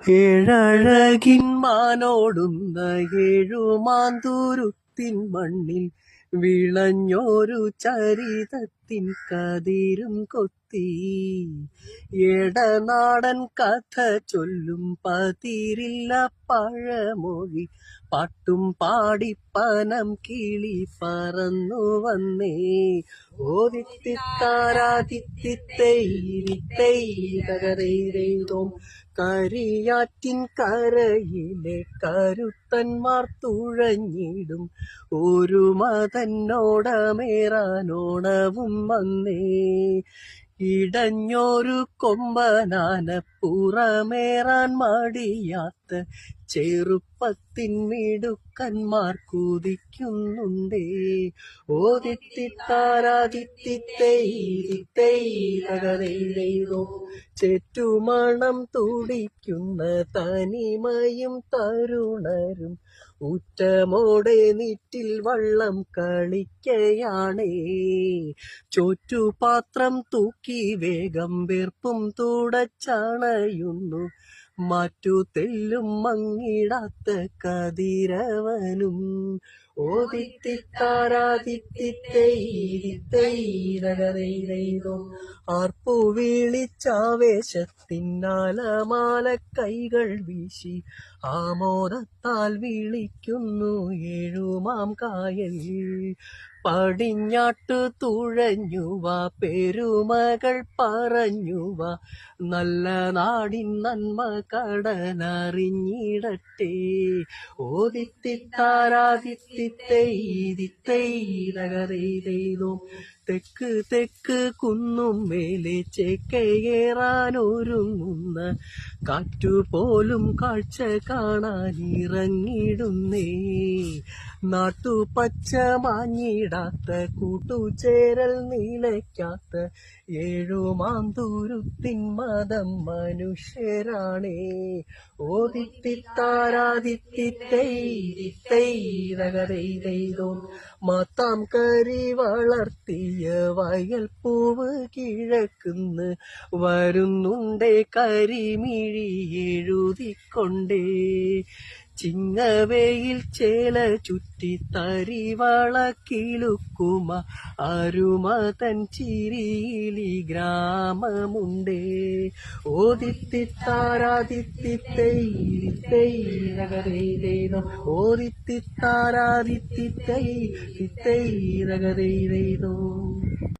ഏഴഴകിൻ മാനോടുന്ന ഏഴുമാന്തൂരുത്തിൻ മണ്ണിൽ വിളഞ്ഞൊരു ചരിതത്തിൻ കതിരും കൊത്തി ഏടനാടൻ കഥ ചൊല്ലും പതിരില്ല പഴമൊഴി പാട്ടും പാടിപ്പനം കിളി പറന്നു വന്നേ. ഓതിത്തിത്താരാതിത്തിത്തൈരിത്തൈരകരൈതോം കരിയാറ്റിൻ കരയിലെ കരുത്തന്മാർ തുഴഞ്ഞിടും ഒരു മതന്നോടമേറാനോണവും വന്നേ. ഇടഞ്ഞൊരു കൊമ്പനാന പുറമേറാൻ മടിയാത്ത ചെറുപ്പത്തിൻ മിടുക്കന്മാർ കുതിക്കുന്നുണ്ടേ. ഓതിത്തിത്താരാതിത്തിത്തൈരിത്തൈരകരൈതോ ചെറ്റുമണം തുടിക്കുന്ന തനിമയും തരുണരും ഊറ്റമോടെ നീറ്റിൽ വള്ളം കളിക്കയാണേ. ചോറ്റുപാത്രം തൂക്കി വേഗം വീർപ്പും തുടച്ചണയുന്നു മാറ്റു തെല്ലും മങ്ങിടാത്ത കതിരവനും. ഓതിത്തിത്താരാതിത്തിത്തൈരിത്തൈരകരൈതോ ആർപ്പു വിളിച്ചാവേശത്തിനാലമാല കൈകൾ വീശി ആമോദത്താൽ വിളിക്കുന്നു ഏഴുമാം കായൽ. പടിഞ്ഞാട്ടു തുഴഞ്ഞുവ പെരുമകൾ പറഞ്ഞുവ നല്ല നാടിൻ നന്മ കടനറിഞ്ഞിടട്ടെ. ഓതിത്തിത്താരാതിത്തിത്തൈരിത്തൈരകരൈതോ തെക്ക് തെക്ക് കുന്നും മേലെ ചേക്കയേറാനൊരുങ്ങുന്ന കാറ്റുപോലും കാഴ്ച കാണാനിറങ്ങിടുന്നേ. നാട്ടുപച്ച മാഞ്ഞിടാത്ത കൂട്ടുചേരൽ നിലയ്ക്കാത്ത ഏഴുമാന്തൂരുത്തിൻ മതം മനുഷ്യരാണേ. ഓതിത്തിത്താരാതിത്തിത്തൈരിത്തൈരകരൈതോ മാത്താം കരി വളർത്തിയ വയൽ പൂവ് കിഴക്കുന്ന് വരുന്നുണ്ടേ കരിമിഴി എഴുതിക്കൊണ്ടേ. ചിങ്ങവെയിൽ ചേല ചുറ്റി തരിവള കിളുക്കുമ അരുമതൻ ചിരിയിലി ഗ്രാമമുണ്ടേ. ഓതിത്തിത്താരാതിത്തിത്തൈരിത്തൈരകരൈതോ ഓതിത്തിത്താരാതിത്തിത്തൈരിത്തൈരകരൈതോ.